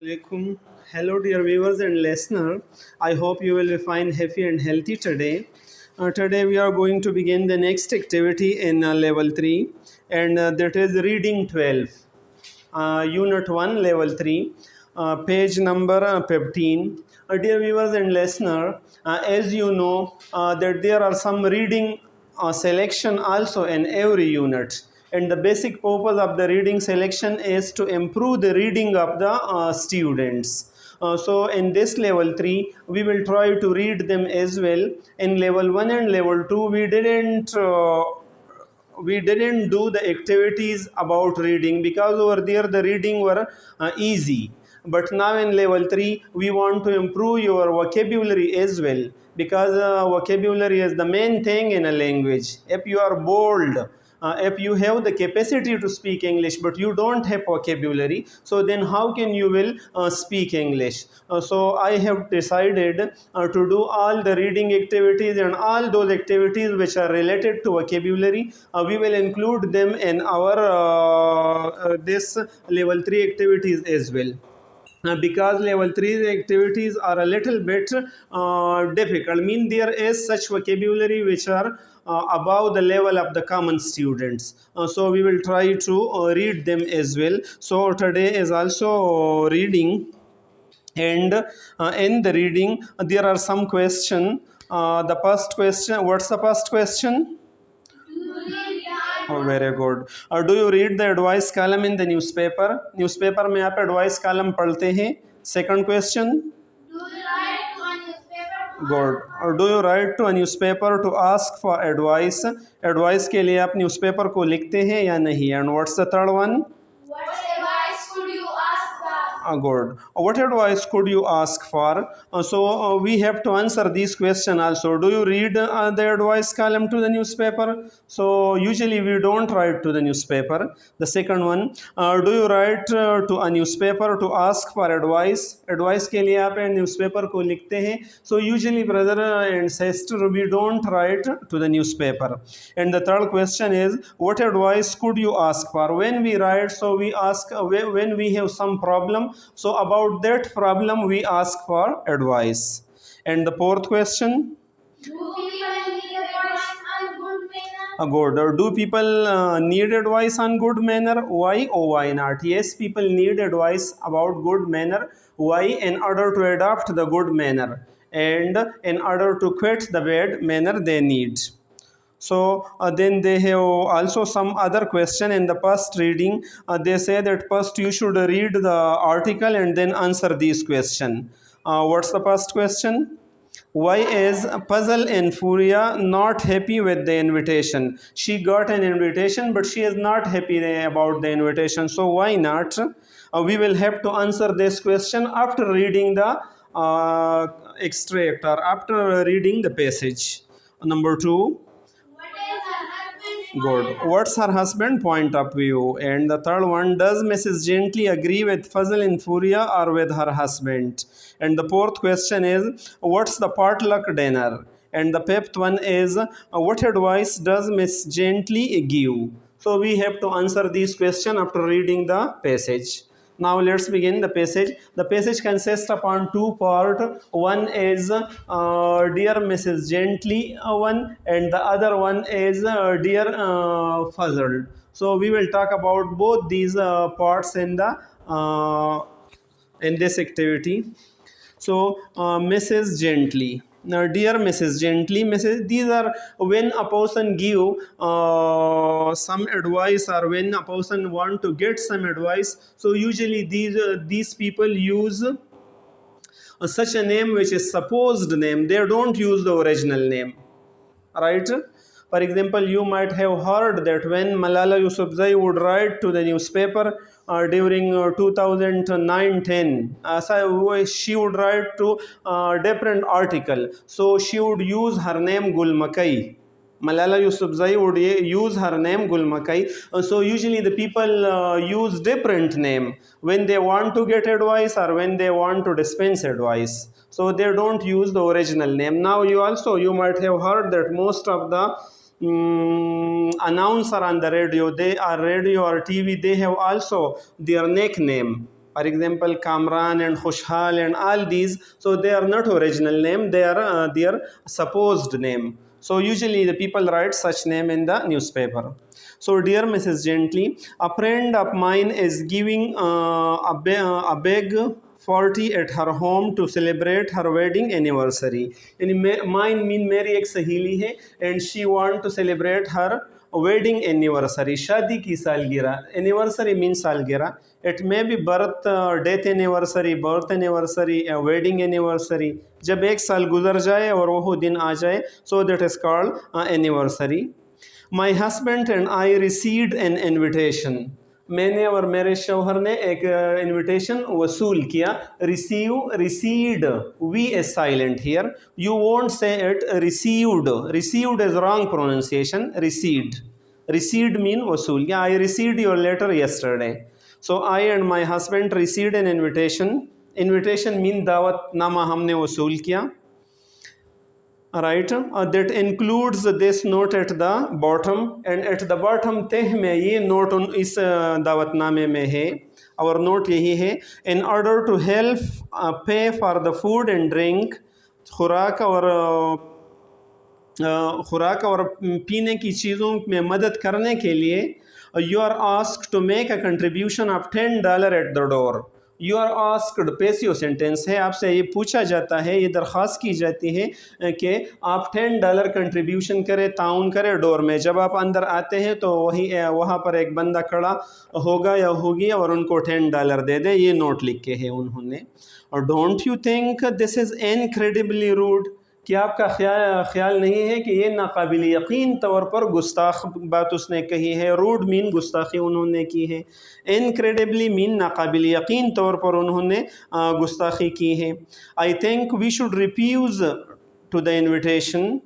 Alaikum. Hello, dear viewers and listener. I hope you will be fine, happy, and healthy today. Today, we are going to begin the next activity in level 3, and that is reading 12, unit 1, level 3, page number 15. Dear viewers and listener, as you know, that there are some reading selection also in every unit, and the basic purpose of the reading selection is to improve the reading of the students. So in this level 3 we will try to read them as well. In level 1 and level 2 we didn't do the activities about reading because over there the reading were easy, but now in level 3 we want to improve your vocabulary as well, because vocabulary is the main thing in a language. If you are bold, if you have the capacity to speak English but you don't have vocabulary, so then how can you will speak English? So I have decided to do all the reading activities and all those activities which are related to vocabulary. We will include them in our this level 3 activities as well. Because level 3 activities are a little bit difficult. I mean, there is such vocabulary which are above the level of the common students. So we will try to read them as well. So today is also reading, and in the reading there are some question. The first question, what's the first question? Oh, very good. Do you read the advice column in the newspaper? Newspaper में आप advice column पढ़ते हैं. Second question. Good. Or do you write to a newspaper to ask for advice? Advice के लिए आप newspaper को लिखते हैं या नहीं? And what's the third one? Good. What advice could you ask for? So we have to answer these questions also. Do you read the advice column to the newspaper? So usually we don't write to the newspaper. The second one, do you write to a newspaper to ask for advice? Advice के लिए आप newspaper को लिखते हैं. So usually brother and sister, we don't write to the newspaper. And the third question is, what advice could you ask for? When we write, so we ask when we have some problem, so about that problem we ask for advice. And the fourth question, good. Do people need advice on good manner? Why or why not? Yes, people need advice about good manner. Why? In order to adopt the good manner, and in order to quit the bad manner they need. So then they have also some other question in the first reading. They say that first you should read the article and then answer these question. What's the first question? Why is Puzzle and Furia not happy with the invitation? She got an invitation but she is not happy about the invitation. So why not? We will have to answer this question after reading the extract or after reading the passage. Number 2. Good. What's her husband point of view? And the third one, does Mrs. Gently agree with Fuzzle and Furia or with her husband? And the fourth question is, what's the potluck dinner? And the fifth one is, what advice does Miss Gently give? So we have to answer these questions after reading the passage. Now let's begin the passage. The passage consists upon two parts. One is Dear Mrs. Gently one, and the other one is Dear Fuzzled. So we will talk about both these parts in the in this activity. So Mrs. Gently. Now, dear Mrs. Gently, these are when a person give some advice, or when a person want to get some advice. So usually these people use such a name which is supposed name. They don't use the original name, right? For example, you might have heard that when Malala Yousafzai would write to the newspaper during 2009-10, so she would write to different article. So she would use her name Gul Makai. Malala Yousafzai would use her name Gul Makai. So usually the people use different name when they want to get advice or when they want to dispense advice. So they don't use the original name. Now you might have heard that most of the announcer on the radio, they are radio or TV, they have also their nickname. For example, Kamran and Khushhal and all these, so they are not original name, they are their supposed name. So usually the people write such name in the newspaper. So dear Mrs. Gently, a friend of mine is giving a big party at her home to celebrate her wedding anniversary. यानी mine mean मेरी एक सहेली है and she want to celebrate her wedding anniversary, शादी की सालगिरह. Anniversary means सालगिरह. It may be birth, death anniversary, birth anniversary, wedding anniversary. जब एक साल गुजर जाए और वो दिन आ जाए, so that is called anniversary. My husband and I received an invitation. मैंने और मेरे शौहर ने एक इनविटेशन वसूल किया. Receive, received, we is silent here. You won't say it received. Received is wrong pronunciation. Received. Received mean वसूल. Yeah, I received your letter yesterday. So I and my husband received an invitation. Invitation mean दावतनामा हमने वसूल किया. Right, that includes this note at the bottom, and at the bottom तह में ये note इस दावतनामे में है. और नोट यही है, in order to help pay for the food and drink, खुराक और पीने की चीज़ों में मदद करने के लिए, you are asked to make a contribution of $10 at the door. You are asked passive sentence है, आपसे ये पूछा जाता है, ये दरख्वास्त की जाती है कि आप $10 कंट्रीब्यूशन करें, ताउन करें डोर में. जब आप अंदर आते हैं तो वहाँ पर एक बंदा खड़ा होगा या होगी और उनको $10 दे दे. ये नोट लिख के है उन्होंने. और don't you think this is incredibly rude, कि आपका ख्याल नहीं है कि ये नाकाबिल यकीन तौर पर गुस्ताख बात उसने कही है. रूड मीन गुस्ताखी उन्होंने की है. इनक्रेडिबली मीन नाकाबिल यकीन तौर पर उन्होंने गुस्ताखी की है. I think we should refuse to the invitation,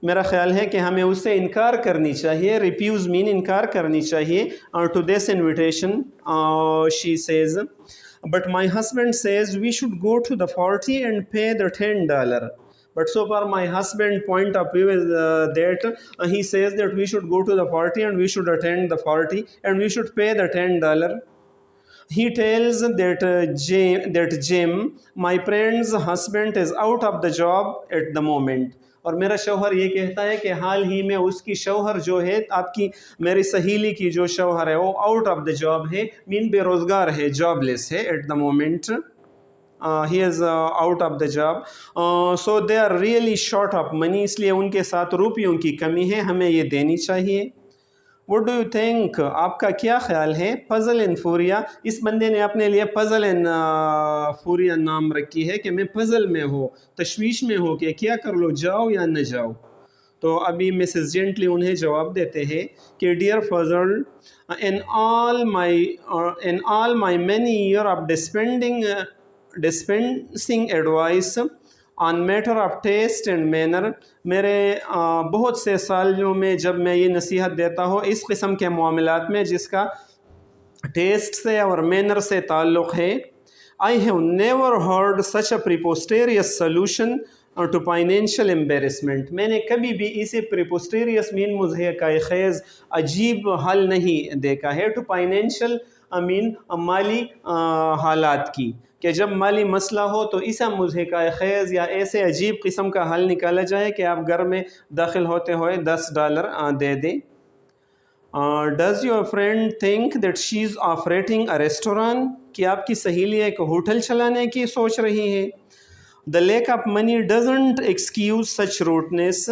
मेरा ख्याल है कि हमें उससे इनकार करनी चाहिए. रिफ्यूज़ मीन इनकार करनी चाहिए. To this invitation she says, but my husband says we should go to the party and pay the $10. But so far my husband point of view is that he says that we should go to the party and we should attend the party and we should pay the $10. He tells that Jim, my friend's husband, is out of the job at the moment. और मेरा शौहर ये कहता है कि हाल ही में उसकी शौहर जो है, आपकी मेरी सहेली की जो शौहर है वो आउट ऑफ द जॉब है, मीन बेरोज़गार है, जॉबलेस है at the moment. He is out of the job, so they are really short of money, इसलिए उनके साथ रुपयों की कमी है, हमें ये देनी चाहिए. What do you think? आपका क्या ख्याल है? पज़ल इन फूरिया, इस बंदे ने अपने लिए पज़ल इन फूरिया नाम रखी है कि मैं पज़ल में हो, तशवीश में हो कि क्या कर लो, जाओ या न जाओ. तो अभी मिसेस जेंटली उन्हें जवाब देते हैं कि dear Fazal, in all my many year of dispensing advice on matter of taste and manner, मेरे बहुत से सालों में जब मैं ये नसीहत देता हूँ इस किस्म के मामलात में जिसका टेस्ट से और मैनर से ताल्लुक़ है, I have never heard such a preposterous solution to financial embarrassment. मैंने कभी भी इसे preposterous मीन मुझे ख़ैज़ अजीब हल नहीं देखा है. to financial मीन माली हालात की, कि जब माली मसला हो तो इसा मुझे ख़ैज़ या ऐसे अजीब किस्म का हल निकाला जाए कि आप घर में दाखिल होते हुए $10 दे दें. Does your friend think that she is operating a restaurant? कि आपकी सहेली एक होटल चलाने की सोच रही है. The lack of money doesn't excuse such rudeness.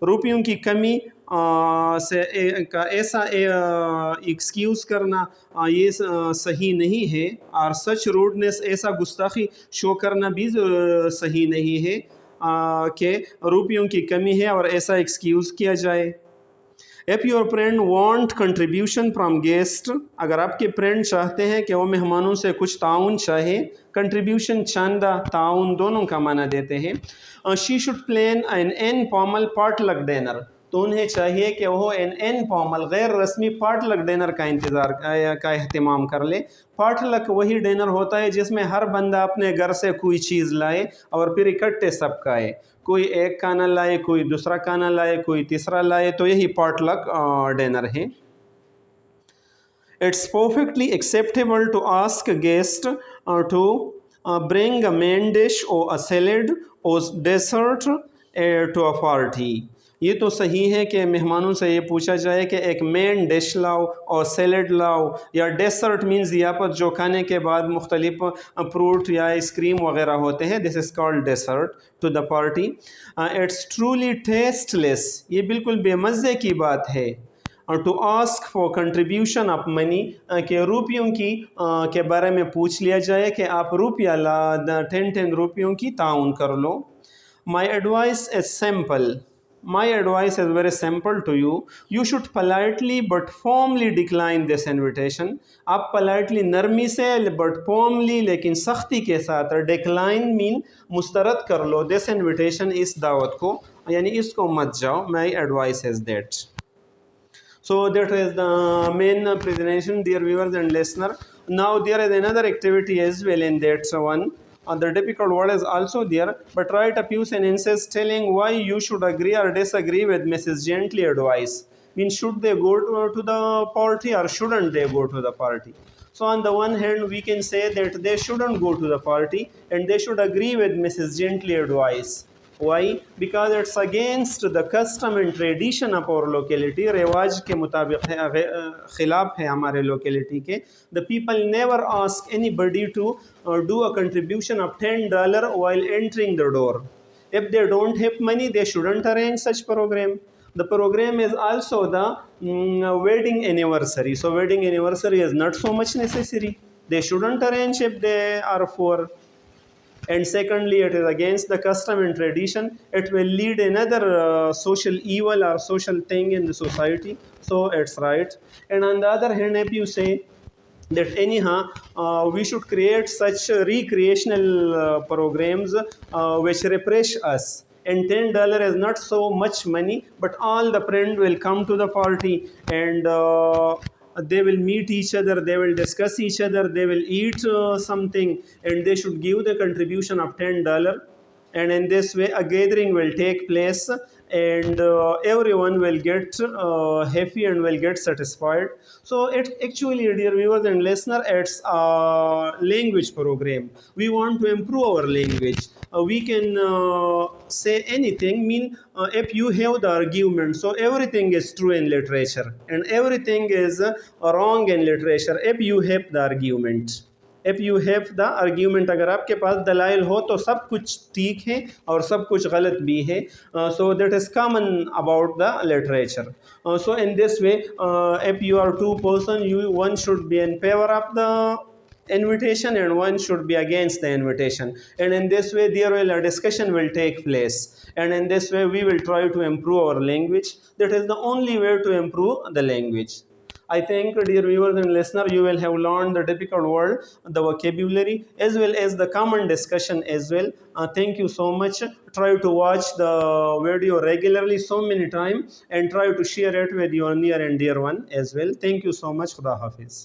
रुपयों की कमी से ऐसा एक्सक्यूज़ करना ये सही नहीं है, और सच रूडनेस ऐसा गुस्ताखी शो करना भी सही नहीं है कि रुपयों की कमी है और ऐसा एक्सक्यूज़ किया जाए. If your friend want contribution from guest, अगर आपके फ्रेंड चाहते हैं कि वो मेहमानों से कुछ ताउन चाहे, कंट्रीब्यूशन चंदा ताउन दोनों का माना देते हैं. She should plan an informal potluck dinner, तो उन्हें चाहिए कि वो इनफॉर्मल गैर रस्मी पार्टलक डिनर का अहतमाम कर ले. पार्टलक वही डिनर होता है जिसमें हर बंदा अपने घर से कोई चीज़ लाए और फिर इकट्ठे सब खाए. कोई एक खाना लाए, कोई दूसरा खाना लाए, कोई तीसरा लाए, तो यही पार्टलक डिनर है. It's perfectly acceptable to ask a guest to bring a main dish or a salad or dessert to a party. ये तो सही है कि मेहमानों से ये पूछा जाए कि एक मेन डिश लाओ और सैलड लाओ, या डेसर्ट मीन्स ज़ियाफ़त जो खाने के बाद मुख्तलिफ फ्रूट या आइसक्रीम वगैरह होते हैं, this is called dessert to the party. It's truly tasteless, ये बिल्कुल बेमज़े की बात है. To ask for contribution of money, के रुपयों की के बारे में पूछ लिया जाए कि आप रुपया ला 10 रुपयों की ताउन कर लो. My advice is simple. My advice is very simple to you. You should politely but firmly decline this invitation. आप politely नरमी से but firmly लेकिन सख्ती के साथ decline mean मुस्तरद कर लो this invitation, इस दावत को, यानी इसको मत जाओ. My advice is that. So that is the main presentation, dear viewers and listener. Now there is another activity as well in that one. The difficult word is also there, but write a few sentences telling why you should agree or disagree with Mrs. Gently advice. Means should they go to the party or shouldn't they go to the party? So on the one hand, we can say that they shouldn't go to the party and they should agree with Mrs. Gently advice. Why? Because it's against the custom and tradition of our locality. रिवाज के मुताबिक है, खिलाफ है हमारे locality के. The people never ask anybody to do a contribution of $10 while entering the door. If they don't have money, they shouldn't arrange such program. The program is also the wedding anniversary. So wedding anniversary is not so much necessary. They shouldn't arrange if they are poor. And secondly, it is against the custom and tradition. It will lead another social evil or social thing in the society. So it's right. And on the other hand, if you say that anyhow we should create such recreational programs which refresh us, and $10 is not so much money, but all the friends will come to the party and they will meet each other, they will discuss each other, they will eat something, and they should give the contribution of $10. And in this way a gathering will take place and everyone will get happy and will get satisfied. So it actually, dear viewers and listener, it's a language program. We want to improve our language. We can say anything, mean if you have the argument. So everything is true in literature and everything is wrong in literature if you have the argument. If you have the argument, अगर आपके पास दलाइल हो तो सब कुछ ठीक है और सब कुछ गलत भी है. So that is common about the literature. So in this way, if you are two person, one should be in favor of the invitation and one should be against the invitation, and in this way there will a discussion will take place, and in this way we will try to improve our language. That is the only way to improve the language. I think, dear viewers and listeners, you will have learned the difficult word, the vocabulary, as well as the common discussion as well. Thank you so much. Try to watch the video regularly so many times and try to share it with your near and dear one as well. Thank you so much. Khuda Hafiz.